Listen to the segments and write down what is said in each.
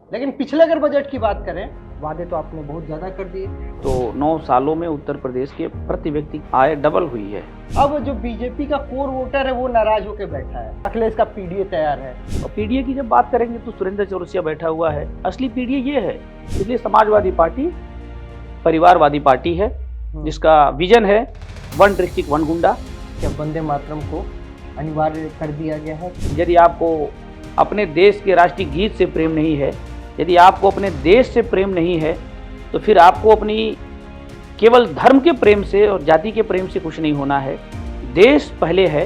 लेकिन पिछले अगर बजट की बात करें, वादे तो आपने बहुत ज़्यादा कर दिए। तो 9 सालों में उत्तर प्रदेश के प्रति व्यक्ति आय डबल हुई है। अब जो बीजेपी का कोर वोटर है वो नाराज होकर बैठा है। अखिलेश का पीडीए तैयार है। और पीडीए की जब बात करेंगे तो सुरेंद्र चौरसिया बैठा हुआ है। असली पीडीए ये है, इसलिए समाजवादी पार्टी परिवारवादी पार्टी है जिसका विजन है वन डिस्ट्रिक्ट वन गुंडा। क्या वंदे मातरम को अनिवार्य कर दिया गया है? यदि आपको अपने देश के राष्ट्रीय गीत से प्रेम नहीं है, यदि आपको अपने देश से प्रेम नहीं है, तो फिर आपको अपनी केवल धर्म के प्रेम से और जाति के प्रेम से कुछ नहीं होना है। देश पहले है।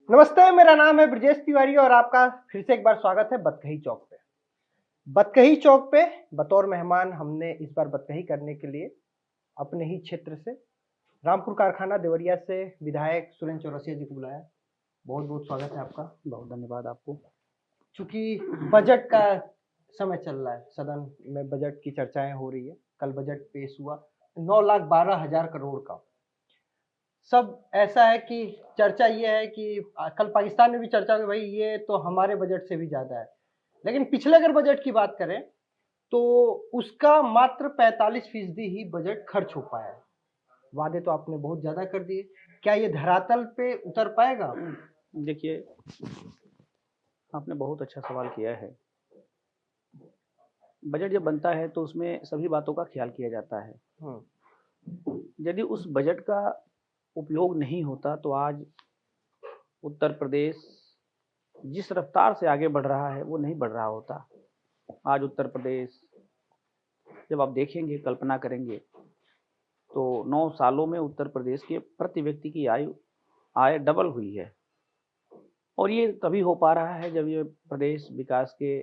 नमस्ते, मेरा नाम है ब्रजेश तिवारी और आपका फिर से एक बार स्वागत है बतकही चौक पे। बतकही चौक पे बतौर मेहमान हमने इस बार बतकही करने के लिए अपने ही क्षेत्र से रामपुर कारखाना देवरिया से विधायक सुरेंद्र चौरसिया जी को बुलाया। बहुत बहुत स्वागत है आपका। बहुत धन्यवाद आपको। चूंकि बजट का समय चल रहा है, सदन में बजट की चर्चाएं हो रही है। कल बजट पेश हुआ 9,12,000 करोड़ का। सब ऐसा है कि चर्चा ये है कि कल पाकिस्तान में भी चर्चा हुई, भाई ये तो हमारे बजट से भी ज्यादा है। लेकिन पिछले अगर बजट की बात करें तो उसका मात्र 45% ही बजट खर्च हो पाया है। वादे तो आपने बहुत ज्यादा कर दिए। क्या ये धरातल पे उतर पाएगा? देखिए, आपने बहुत अच्छा सवाल किया है। बजट जब बनता है तो उसमें सभी बातों का ख्याल किया जाता है। यदि उस बजट का उपयोग नहीं होता तो आज उत्तर प्रदेश जिस रफ्तार से आगे बढ़ रहा है वो नहीं बढ़ रहा होता। आज उत्तर प्रदेश जब आप देखेंगे, कल्पना करेंगे, तो 9 सालों में उत्तर प्रदेश के प्रति व्यक्ति की आय डबल हुई है। और ये तभी हो पा रहा है जब ये प्रदेश विकास के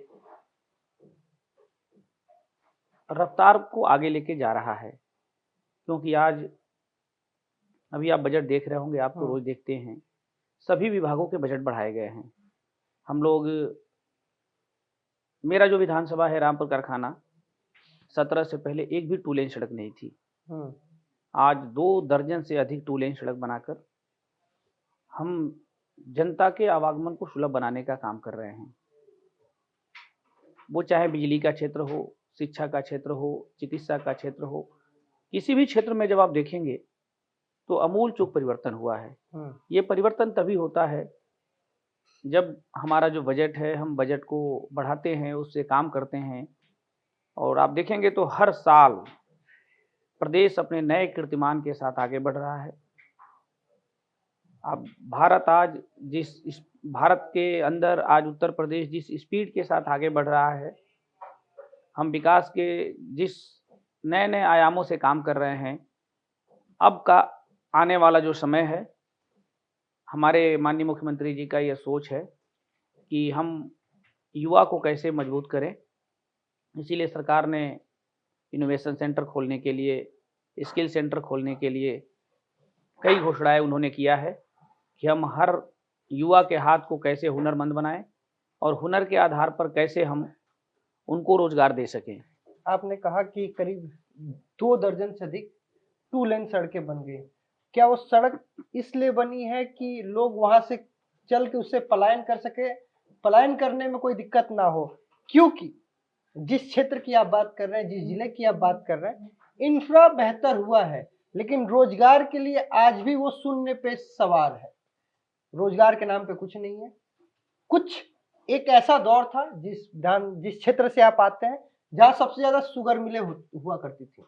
रफ्तार को आगे लेके जा रहा है। क्योंकि आज अभी आप बजट देख रहे होंगे, आप तो रोज देखते हैं, सभी विभागों के बजट बढ़ाए गए हैं। हम लोग, मेरा जो विधानसभा है रामपुर कारखाना, 17 से पहले एक भी 2 लेन सड़क नहीं थी। आज 2 दर्जन से अधिक 2 लेन सड़क बनाकर हम जनता के आवागमन को सुलभ बनाने का काम कर रहे हैं। वो चाहे बिजली का क्षेत्र हो, शिक्षा का क्षेत्र हो, चिकित्सा का क्षेत्र हो, किसी भी क्षेत्र में जब आप देखेंगे तो अमूल चूक परिवर्तन हुआ है। ये परिवर्तन तभी होता है जब हमारा जो बजट है, हम बजट को बढ़ाते हैं, उससे काम करते हैं। और आप देखेंगे तो हर साल प्रदेश अपने नए कीर्तिमान के साथ आगे बढ़ रहा है। अब भारत आज भारत के अंदर आज उत्तर प्रदेश जिस स्पीड के साथ आगे बढ़ रहा है, हम विकास के जिस नए नए आयामों से काम कर रहे हैं, अब का आने वाला जो समय है, हमारे माननीय मुख्यमंत्री जी का यह सोच है कि हम युवा को कैसे मजबूत करें। इसीलिए सरकार ने इनोवेशन सेंटर खोलने के लिए, स्किल सेंटर खोलने के लिए कई घोषणाएं उन्होंने किया है कि हम हर युवा के हाथ को कैसे हुनरमंद बनाएं और हुनर के आधार पर कैसे हम उनको रोजगार दे सकें। आपने कहा कि करीब 2 दर्जन से अधिक 2 लेन सड़कें बन गई। क्या वो सड़क इसलिए बनी है कि लोग वहां से चल के उससे पलायन कर सके, पलायन करने में कोई दिक्कत ना हो? क्योंकि जिस क्षेत्र की आप बात कर रहे हैं, जिस जिले की आप बात कर रहे हैं, इंफ्रा बेहतर हुआ है, लेकिन रोजगार के लिए आज भी वो शून्य पे सवार है। रोजगार के नाम पे कुछ नहीं है। कुछ एक ऐसा दौर था जिस क्षेत्र से आप आते हैं, जहां सबसे ज्यादा शुगर मिलें हुआ करती थी।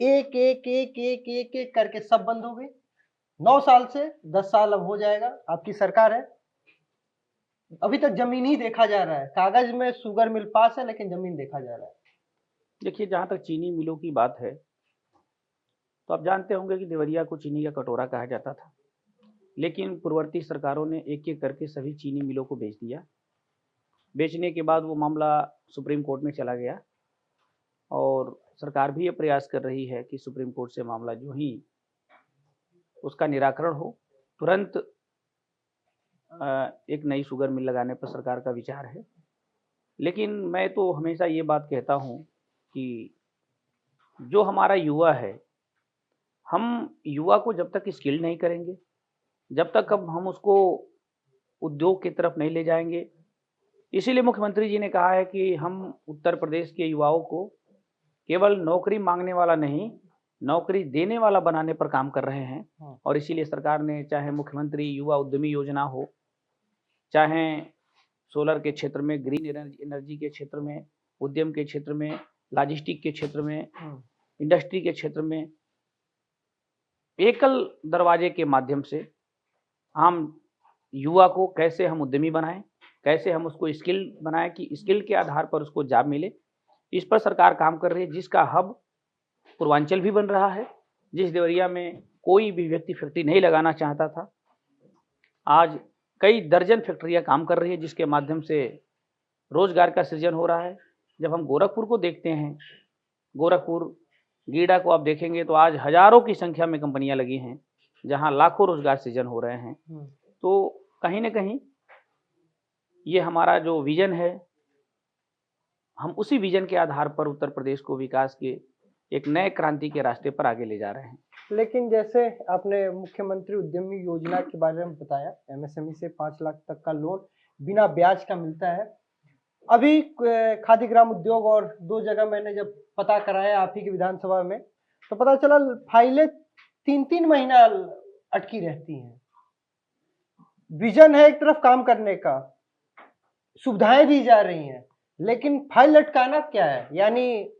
एक एक एक एक एक एक करके सब बंद हो गई। 9 साल से 10 साल अब हो जाएगा, आपकी सरकार है, अभी तक जमीन ही देखा जा रहा है। कागज में शुगर मिल पास है, लेकिन जमीन देखा जा रहा है। देखिए, जहाँ तक चीनी मिलों की बात है, तो आप जानते होंगे कि देवरिया को चीनी का कटोरा कहा जाता था। लेकिन पूर्ववर्ती सरकारों ने एक एक करके सभी चीनी मिलों को बेच दिया। बेचने के बाद वो मामला सुप्रीम कोर्ट में चला गया और सरकार भी ये प्रयास कर रही है कि सुप्रीम कोर्ट से मामला जो ही उसका निराकरण हो, तुरंत एक नई शुगर मिल लगाने पर सरकार का विचार है। लेकिन मैं तो हमेशा ये बात कहता हूँ कि जो हमारा युवा है, हम युवा को जब तक स्किल नहीं करेंगे, जब तक अब हम उसको उद्योग की तरफ नहीं ले जाएंगे, इसीलिए मुख्यमंत्री जी ने कहा है कि हम उत्तर प्रदेश के युवाओं को केवल नौकरी मांगने वाला नहीं, नौकरी देने वाला बनाने पर काम कर रहे हैं। और इसीलिए सरकार ने, चाहे मुख्यमंत्री युवा उद्यमी योजना हो, चाहे सोलर के क्षेत्र में, ग्रीन एनर्जी के क्षेत्र में, उद्यम के क्षेत्र में, लॉजिस्टिक के क्षेत्र में, इंडस्ट्री के क्षेत्र में, एकल दरवाजे के माध्यम से हम युवा को कैसे हम उद्यमी बनाएं, कैसे हम उसको स्किल बनाएं कि स्किल के आधार पर उसको जॉब मिले, इस पर सरकार काम कर रही है। जिसका हब पूर्वांचल भी बन रहा है। जिस देवरिया में कोई भी व्यक्ति फैक्ट्री नहीं लगाना चाहता था, आज कई दर्जन फैक्ट्रियां काम कर रही है, जिसके माध्यम से रोजगार का सृजन हो रहा है। जब हम गोरखपुर को देखते हैं, गोरखपुर गीडा को आप देखेंगे तो आज हजारों की संख्या में कंपनियां लगी हैं, जहां लाखों रोजगार सृजन हो रहे हैं। तो कहीं ना कहीं ये हमारा जो विजन है, हम उसी विजन के आधार पर उत्तर प्रदेश को विकास के एक नए क्रांति के रास्ते पर आगे ले जा रहे हैं। लेकिन जैसे आपने मुख्यमंत्री उद्यमी योजना के बारे में बताया, एमएसएमई से 5 लाख तक का लोन बिना ब्याज का मिलता है। अभी खादी ग्राम उद्योग और 2 जगह मैंने जब पता कराया आप ही की विधानसभा में, तो पता चला फाइलें 3-3 महीना अटकी रहती हैं। विजन है एक तरफ काम करने का, सुविधाएं दी जा रही हैं, लेकिन फाइल लटकाना क्या है? यानी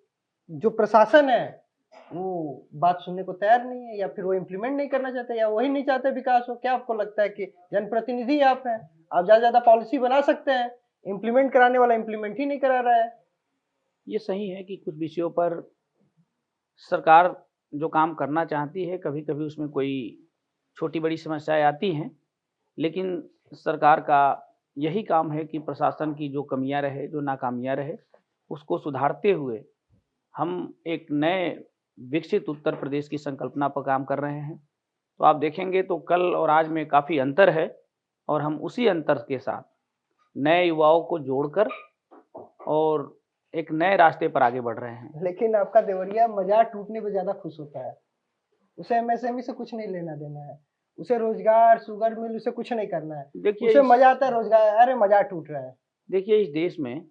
जो प्रशासन है वो बात सुनने को तैयार नहीं है, या फिर वो इम्प्लीमेंट नहीं करना चाहते, या वही नहीं चाहते विकास हो। क्या आपको लगता है कि जनप्रतिनिधि आप हैं, आप ज्यादा ज्यादा पॉलिसी बना सकते हैं, इम्प्लीमेंट कराने वाला इम्प्लीमेंट ही नहीं करा रहा है? ये सही है कि कुछ विषयों पर सरकार जो काम करना चाहती है, कभी कभी उसमें कोई छोटी बड़ी समस्याएं आती हैं, लेकिन सरकार का यही काम है कि प्रशासन की जो कमियां रहे, जो नाकामियां रहे, उसको सुधारते हुए हम एक नए विकसित उत्तर प्रदेश की संकल्पना पर काम कर रहे हैं। तो आप देखेंगे तो कल और आज में काफ़ी अंतर है, और हम उसी अंतर के साथ नए युवाओं को जोड़कर और एक नए रास्ते पर आगे बढ़ रहे हैं। लेकिन आपका देवरिया मजार टूटने पे ज्यादा खुश होता है। उसे एमएसएमई से कुछ नहीं लेना देना है, उसे रोजगार, शुगर मिल, उसे कुछ नहीं करना है। देखिए उसे मजा आता है रोजगार, अरे मजार टूट रहा है। देखिए, इस देश में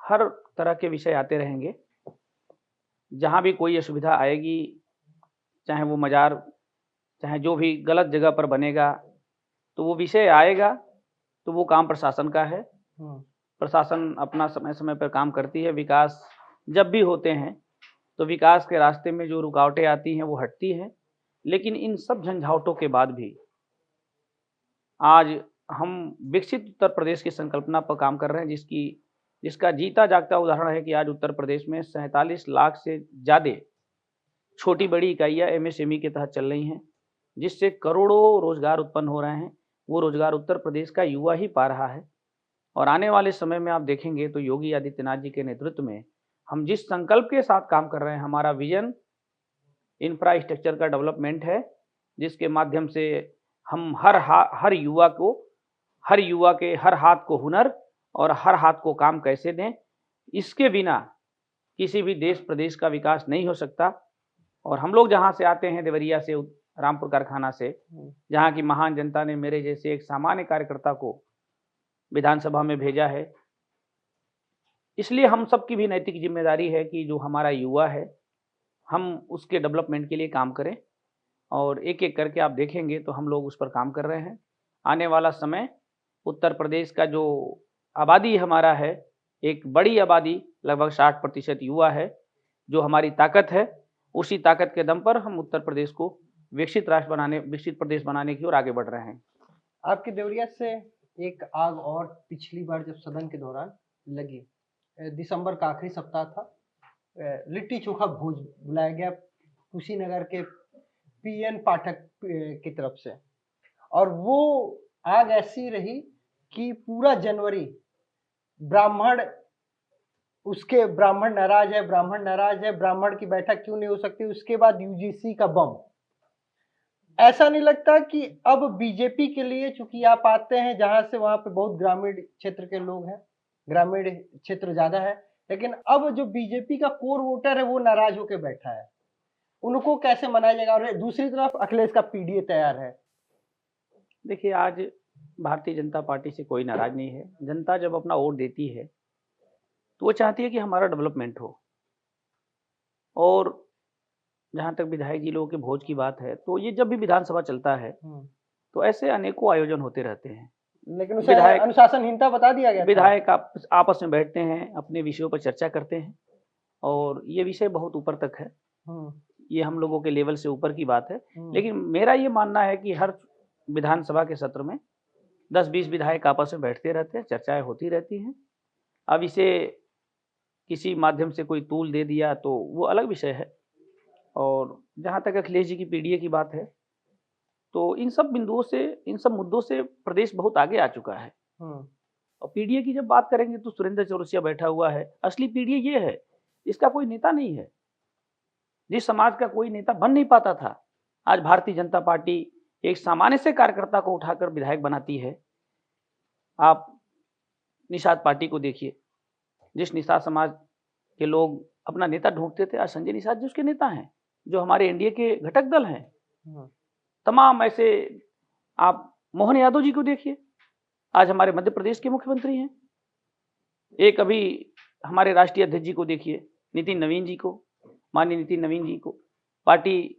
हर तरह के विषय आते रहेंगे। जहाँ भी कोई असुविधा आएगी, चाहे वो मजार, चाहे जो भी गलत जगह पर बनेगा, तो वो विषय आएगा, तो वो काम प्रशासन का है। प्रशासन अपना समय समय पर काम करती है। विकास जब भी होते हैं तो विकास के रास्ते में जो रुकावटें आती हैं वो हटती हैं। लेकिन इन सब झंझावटों के बाद भी आज हम विकसित उत्तर प्रदेश की संकल्पना पर काम कर रहे हैं, जिसका जीता जागता उदाहरण है कि आज उत्तर प्रदेश में 47 लाख से ज़्यादा छोटी बड़ी इकाइयाँ एमएसएमई के तहत चल रही हैं, जिससे करोड़ों रोजगार उत्पन्न हो रहे हैं। वो रोजगार उत्तर प्रदेश का युवा ही पा रहा है। और आने वाले समय में आप देखेंगे तो योगी आदित्यनाथ जी के नेतृत्व में हम जिस संकल्प के साथ काम कर रहे हैं, हमारा विजन इंफ्रास्ट्रक्चर का डेवलपमेंट है, जिसके माध्यम से हम हर युवा के हर हाथ को हुनर और हर हाथ को काम कैसे दें, इसके बिना किसी भी देश प्रदेश का विकास नहीं हो सकता। और हम लोग जहाँ से आते हैं, देवरिया से, रामपुर कारखाना से, जहाँ की महान जनता ने मेरे जैसे एक सामान्य कार्यकर्ता को विधानसभा में भेजा है, इसलिए हम सबकी भी नैतिक जिम्मेदारी है कि जो हमारा युवा है, हम उसके डेवलपमेंट के लिए काम करें। और एक एक करके आप देखेंगे तो हम लोग उस पर काम कर रहे हैं। आने वाला समय उत्तर प्रदेश का जो आबादी हमारा है, एक बड़ी आबादी, लगभग 60% युवा है, जो हमारी ताकत है। उसी ताकत के दम पर हम उत्तर प्रदेश को विकसित प्रदेश बनाने की ओर आगे बढ़ रहे हैं। आपके देवरिया से एक आग और पिछली बार जब सदन के दौरान लगी, दिसंबर का आखिरी सप्ताह था, लिट्टी चोखा भोज बुलाया गया कुशीनगर के पीएन पाठक की तरफ से, और वो आग ऐसी रही कि पूरा जनवरी ब्राह्मण नाराज है, ब्राह्मण की बैठक क्यों नहीं हो सकती। उसके बाद यूजीसी का बम। ऐसा नहीं लगता कि अब बीजेपी के लिए, चूंकि आप आते हैं जहां से, वहां पे बहुत ग्रामीण क्षेत्र के लोग हैं, ग्रामीण क्षेत्र ज्यादा है, लेकिन अब जो बीजेपी का कोर वोटर है वो नाराज होकर बैठा है। उनको कैसे मनाया जाएगा? और दूसरी तरफ अखिलेश का पीडीए तैयार है। देखिए, आज भारतीय जनता पार्टी से कोई नाराज नहीं है। जनता जब अपना वोट देती है तो वो चाहती है कि हमारा डेवलपमेंट हो। और जहाँ तक विधायक जी लोगों के भोज की बात है, तो ये जब भी विधानसभा चलता है तो ऐसे अनेकों आयोजन होते रहते हैं। लेकिन उसे विधायक अनुशासनहीनता बता दिया गया था। विधायक आपस में बैठते हैं, अपने विषयों पर चर्चा करते हैं, और ये विषय बहुत ऊपर तक है। ये हम लोगों के लेवल से ऊपर की बात है। लेकिन मेरा ये मानना है कि हर विधानसभा के सत्र में 10-20 विधायक आपस में बैठते रहते हैं, चर्चाएं होती रहती हैं। अब इसे किसी माध्यम से कोई तूल दे दिया तो वो अलग विषय है। और जहाँ तक अखिलेश जी की पीडीए की बात है, तो इन सब बिंदुओं से, इन सब मुद्दों से प्रदेश बहुत आगे आ चुका है। और पीडीए की जब बात करेंगे तो सुरेंद्र चौरसिया बैठा हुआ है। असली पीडीए ये है, इसका कोई नेता नहीं है। जिस समाज का कोई नेता बन नहीं पाता था, आज भारतीय जनता पार्टी एक सामान्य से कार्यकर्ता को उठाकर विधायक बनाती है। आप निषाद पार्टी को देखिए, जिस निषाद समाज के लोग अपना नेता ढूंढते थे, आज संजय निषाद जी उसके नेता हैं, जो हमारे एनडीए के घटक दल हैं। तमाम ऐसे, आप मोहन यादव जी को देखिए, आज हमारे मध्य प्रदेश के मुख्यमंत्री हैं। एक अभी हमारे राष्ट्रीय अध्यक्ष जी को देखिए, नितिन नवीन जी को, माननीय नितिन नवीन जी को। पार्टी,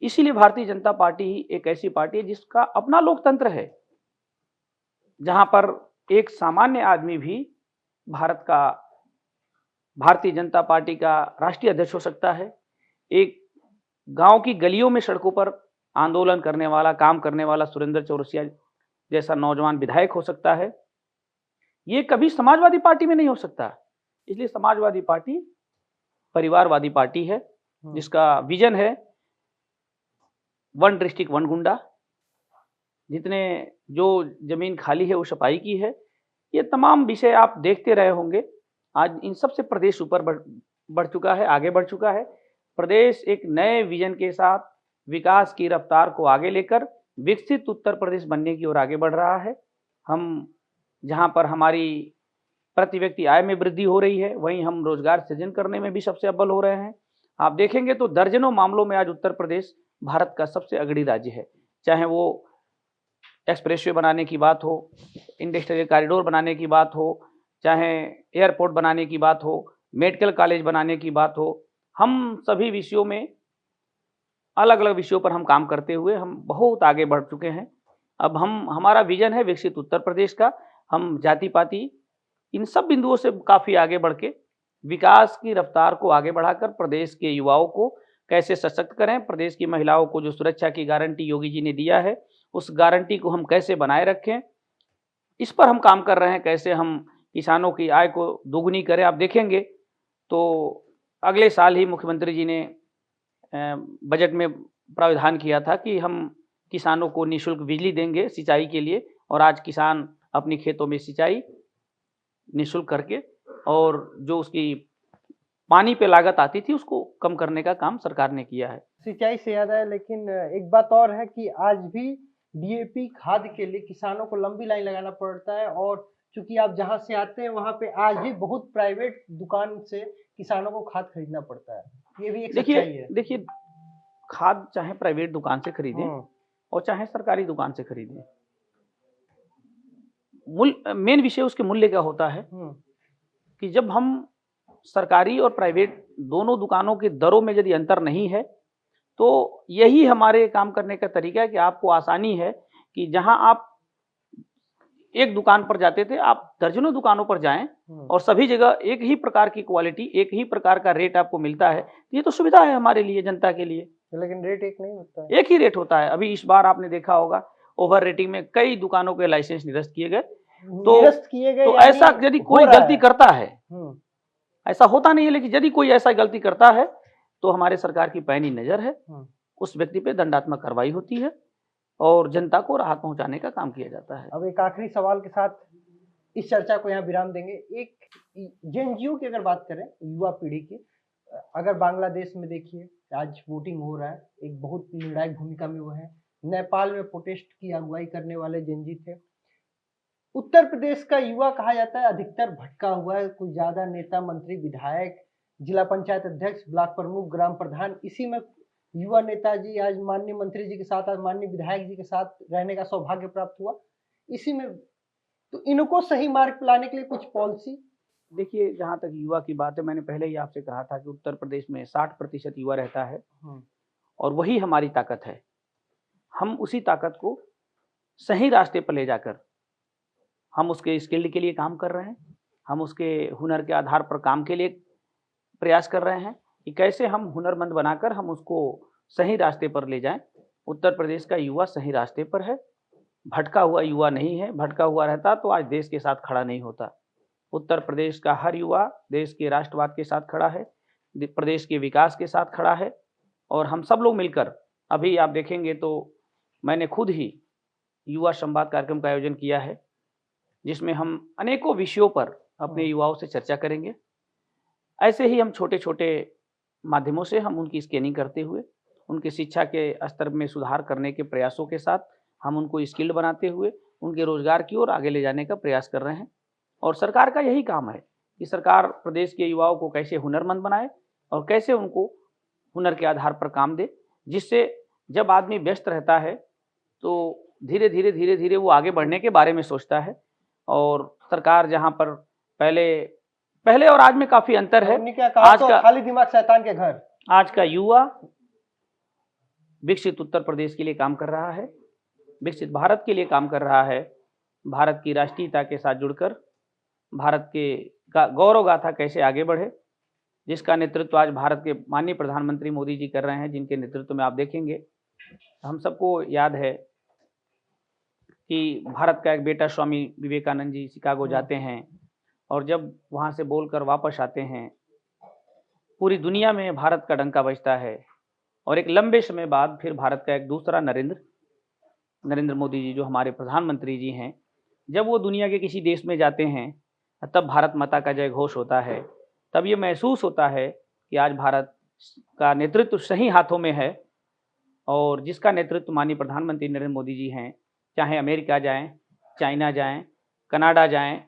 इसीलिए भारतीय जनता पार्टी ही एक ऐसी पार्टी है जिसका अपना लोकतंत्र है, जहां पर एक सामान्य आदमी भी भारतीय जनता पार्टी का राष्ट्रीय अध्यक्ष हो सकता है। एक गांव की गलियों में, सड़कों पर आंदोलन करने वाला, काम करने वाला सुरेंद्र चौरसिया जैसा नौजवान विधायक हो सकता है। ये कभी समाजवादी पार्टी में नहीं हो सकता। इसलिए समाजवादी पार्टी परिवारवादी पार्टी है, जिसका विजन है वन डिस्ट्रिक्ट वन गुंडा। जितने जो जमीन खाली है वो सपाई की है। ये तमाम विषय आप देखते रहे होंगे। आज इन सब से प्रदेश ऊपर बढ़ चुका है, आगे बढ़ चुका है। प्रदेश एक नए विजन के साथ विकास की रफ्तार को आगे लेकर विकसित उत्तर प्रदेश बनने की ओर आगे बढ़ रहा है। हम जहां पर हमारी प्रति व्यक्ति आय में वृद्धि हो रही है, वहीं हम रोजगार सृजन करने में भी सबसे अव्वल हो रहे हैं। आप देखेंगे तो दर्जनों मामलों में आज उत्तर प्रदेश भारत का सबसे अग्रणी राज्य है। चाहे वो एक्सप्रेसवे बनाने की बात हो, इंडस्ट्रियल कॉरिडोर बनाने की बात हो, चाहे एयरपोर्ट बनाने की बात हो, मेडिकल कॉलेज बनाने की बात हो, हम सभी विषयों में, अलग अलग विषयों पर हम काम करते हुए हम बहुत आगे बढ़ चुके हैं। अब हमारा विजन है विकसित उत्तर प्रदेश का। हम जाति पाति इन सब बिंदुओं से काफ़ी आगे बढ़ के विकास की रफ्तार को आगे बढ़ाकर प्रदेश के युवाओं को कैसे सशक्त करें, प्रदेश की महिलाओं को जो सुरक्षा की गारंटी योगी जी ने दिया है, उस गारंटी को हम कैसे बनाए रखें, इस पर हम काम कर रहे हैं। कैसे हम किसानों की आय को दोगुनी करें। आप देखेंगे तो अगले साल ही मुख्यमंत्री जी ने बजट में प्रावधान किया था कि हम किसानों को निःशुल्क बिजली देंगे सिंचाई के लिए, और आज किसान अपनी खेतों में सिंचाई निःशुल्क करके, और जो उसकी पानी पे लागत आती थी उसको कम करने का काम सरकार ने किया है। सिंचाई से याद है, लेकिन एक बात और है कि आज भी डीएपी खाद के लिए किसानों को लंबी लाइन लगाना पड़ता है। और चूंकि आप जहां से आते हैं वहां पे आज भी बहुत प्राइवेट दुकान से किसानों को खाद खरीदना पड़ता है। ये भी एक सच्चाई है। देखिए, खाद चाहे प्राइवेट दुकान से खरीदें और चाहे सरकारी दुकान से खरीदें, मेन विषय उसके मूल्य का होता है कि जब हम सरकारी और प्राइवेट दोनों दुकानों के दरों में यदि अंतर नहीं है, तो यही हमारे काम करने का तरीका है कि आपको आसानी है कि जहां आप एक दुकान पर जाते थे, आप दर्जनों दुकानों पर जाएं और सभी जगह एक ही प्रकार की क्वालिटी, एक ही प्रकार का रेट आपको मिलता है। ये तो सुविधा है हमारे लिए, जनता के लिए। लेकिन रेट एक नहीं होता है। एक ही रेट होता है। अभी इस बार आपने देखा होगा, ओवर रेटिंग में कई दुकानों के लाइसेंस निरस्त किए गए। तो ऐसा यदि कोई गलती करता है, ऐसा होता नहीं है, लेकिन यदि कोई ऐसा गलती करता है तो हमारे सरकार की पैनी नजर है, उस व्यक्ति पे दंडात्मक कार्रवाई होती है और जनता को राहत पहुंचाने का काम किया जाता है। अब एक आखिरी सवाल के साथ इस चर्चा को यहाँ विराम देंगे। एक जेएनयू की अगर बात करें, युवा पीढ़ी की, अगर बांग्लादेश में देखिए आज वोटिंग हो रहा है, एक बहुत निर्णायक भूमिका में वो है। नेपाल में प्रोटेस्ट की अगुवाई करने वाले जेनजी थे। उत्तर प्रदेश का युवा कहा जाता है अधिकतर भटका हुआ है। कुछ ज्यादा नेता, मंत्री, विधायक, जिला पंचायत अध्यक्ष, ब्लॉक प्रमुख, ग्राम प्रधान इसी में युवा नेताजी, आज माननीय मंत्री जी के साथ, आज माननीय विधायक जी के साथ रहने का सौभाग्य प्राप्त हुआ। इसी में तो इनको सही मार्ग पे लाने के लिए कुछ पॉलिसी। देखिए, जहाँ तक युवा की बात है, मैंने पहले ही आपसे कहा था कि उत्तर प्रदेश में 60% युवा रहता है और वही हमारी ताकत है। हम उसी ताकत को सही रास्ते पर ले जाकर हम उसके स्किल्ड के लिए काम कर रहे हैं, हम उसके हुनर के आधार पर काम के लिए प्रयास कर रहे हैं कि कैसे हम हुनरमंद बनाकर हम उसको सही रास्ते पर ले जाएं। उत्तर प्रदेश का युवा सही रास्ते पर है, भटका हुआ युवा नहीं है। भटका हुआ रहता तो आज देश के साथ खड़ा नहीं होता। उत्तर प्रदेश का हर युवा देश के राष्ट्रवाद के साथ खड़ा है, प्रदेश के विकास के साथ खड़ा है और हम सब लोग मिलकर, अभी आप देखेंगे तो मैंने खुद ही युवा संवाद कार्यक्रम का आयोजन किया है, जिसमें हम अनेकों विषयों पर अपने युवाओं से चर्चा करेंगे। ऐसे ही हम छोटे छोटे माध्यमों से हम उनकी स्कैनिंग करते हुए उनकी शिक्षा के स्तर में सुधार करने के प्रयासों के साथ हम उनको स्किल्ड बनाते हुए उनके रोजगार की ओर आगे ले जाने का प्रयास कर रहे हैं। और सरकार का यही काम है कि सरकार प्रदेश के युवाओं को कैसे हुनरमंद बनाए और कैसे उनको हुनर के आधार पर काम दे, जिससे जब आदमी व्यस्त रहता है तो धीरे धीरे वो आगे बढ़ने के बारे में सोचता है। और सरकार जहाँ पर पहले और आज में काफी अंतर है। आज का खाली दिमाग शैतान के घर। आज का युवा विकसित उत्तर प्रदेश के लिए काम कर रहा है, विकसित भारत के लिए काम कर रहा है। भारत की राष्ट्रीयता के साथ जुड़कर भारत के गौरव गाथा कैसे आगे बढ़े, जिसका नेतृत्व आज भारत के माननीय प्रधानमंत्री मोदी जी कर रहे हैं, जिनके नेतृत्व में आप देखेंगे हम सबको याद है कि भारत का एक बेटा स्वामी विवेकानंद जी शिकागो जाते हैं और जब वहाँ से बोलकर वापस आते हैं पूरी दुनिया में भारत का डंका बजता है। और एक लंबे समय बाद फिर भारत का एक दूसरा नरेंद्र मोदी जी जो हमारे प्रधानमंत्री जी हैं, जब वो दुनिया के किसी देश में जाते हैं तब भारत माता का जय घोष होता है। तब ये महसूस होता है कि आज भारत का नेतृत्व सही हाथों में है और जिसका नेतृत्व माननीय प्रधानमंत्री नरेंद्र मोदी जी हैं, चाहे अमेरिका जाएं, चाइना जाएं, कनाडा जाएं,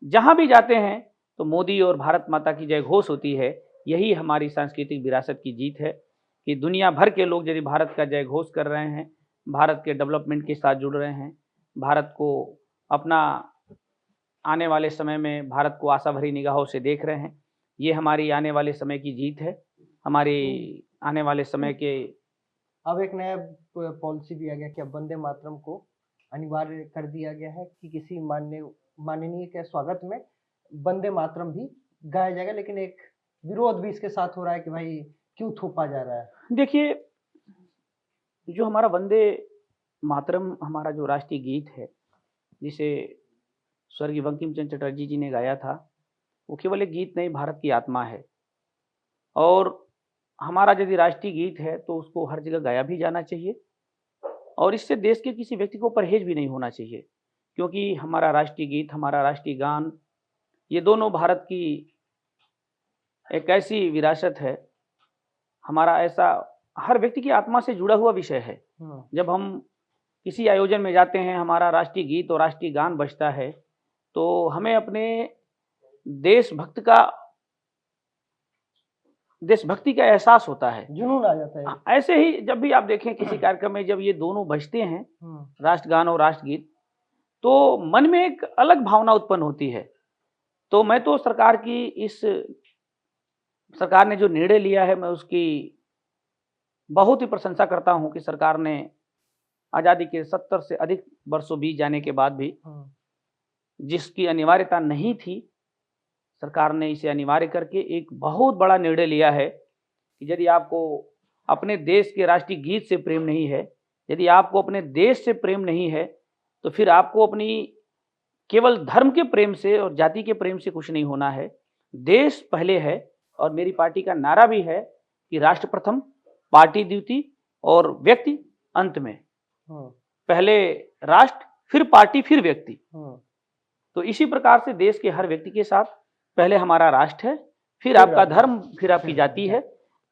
जहां भी जाते हैं तो मोदी और भारत माता की जय घोष होती है। यही हमारी सांस्कृतिक विरासत की जीत है कि दुनिया भर के लोग यदि भारत का जय घोष कर रहे हैं, भारत के डेवलपमेंट के साथ जुड़ रहे हैं, भारत को अपना आने वाले समय में भारत को आशा भरी निगाहों से देख रहे हैं, ये हमारी आने वाले समय की जीत है। हमारी आने वाले समय के अब एक नया पॉलिसी भी आ गया कि अब वंदे मातरम को अनिवार्य कर दिया गया है कि किसी माननीय के स्वागत में वंदे मातरम भी गाया जाएगा, लेकिन एक विरोध भी इसके साथ हो रहा है कि भाई क्यों थोपा जा रहा है। देखिए, जो हमारा वंदे मातरम हमारा जो राष्ट्रीय गीत है, जिसे स्वर्गीय बंकिम चंद्र चटर्जी जी ने गाया था, वो केवल एक गीत नहीं, भारत की आत्मा है। और हमारा यदि राष्ट्रीय गीत है तो उसको हर जगह गाया भी जाना चाहिए और इससे देश के किसी व्यक्ति को परहेज भी नहीं होना चाहिए, क्योंकि हमारा राष्ट्रीय गीत, हमारा राष्ट्रीय गान, ये दोनों भारत की एक ऐसी विरासत है, हमारा ऐसा हर व्यक्ति की आत्मा से जुड़ा हुआ विषय है। जब हम किसी आयोजन में जाते हैं, हमारा राष्ट्रीय गीत और राष्ट्रीय गान बजता है तो हमें अपने देशभक्ति का एहसास होता है, जुनून आ जाता है। ऐसे ही जब भी आप देखें किसी कार्यक्रम में जब ये दोनों बजते हैं, राष्ट्रगान और राष्ट्रगीत, तो मन में एक अलग भावना उत्पन्न होती है। तो मैं तो सरकार ने जो निर्णय लिया है, मैं उसकी बहुत ही प्रशंसा करता हूं कि सरकार ने आजादी के 70 से अधिक वर्षों बीत जाने के बाद भी जिसकी अनिवार्यता नहीं थी, सरकार ने इसे अनिवार्य करके एक बहुत बड़ा निर्णय लिया है कि यदि आपको अपने देश के राष्ट्रीय गीत से प्रेम नहीं है, यदि आपको अपने देश से प्रेम नहीं है, तो फिर आपको अपनी केवल धर्म के प्रेम से और जाति के प्रेम से कुछ नहीं होना है। देश पहले है और मेरी पार्टी का नारा भी है कि राष्ट्र प्रथम, पार्टी द्वितीय और व्यक्ति अंत में। पहले राष्ट्र, फिर पार्टी, फिर व्यक्ति। तो इसी प्रकार से देश के हर व्यक्ति के साथ पहले हमारा राष्ट्र है, फिर आपका धर्म, फिर आपकी जाति है।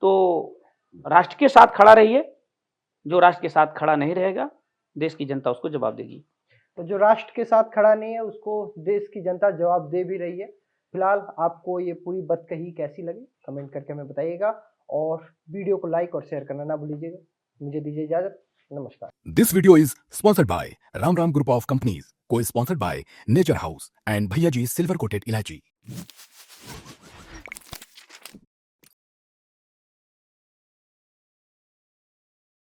तो राष्ट्र के साथ खड़ा रहिए, जो राष्ट्र के साथ खड़ा नहीं रहेगा देश की जनता उसको जवाब देगी। तो जो राष्ट्र के साथ खड़ा नहीं है उसको देश की जनता जवाब दे भी रही है। फिलहाल आपको ये पूरी बतकही कैसी लगी कमेंट करके हमें बताइएगा और वीडियो को लाइक और शेयर करना ना भूलिएगा। मुझे दीजिए इजाजत, नमस्कार। This video is sponsored by Ram Ram Group of Companies, co-sponsored by Nature House and Bhaiya Ji Silver Coated Ilachi.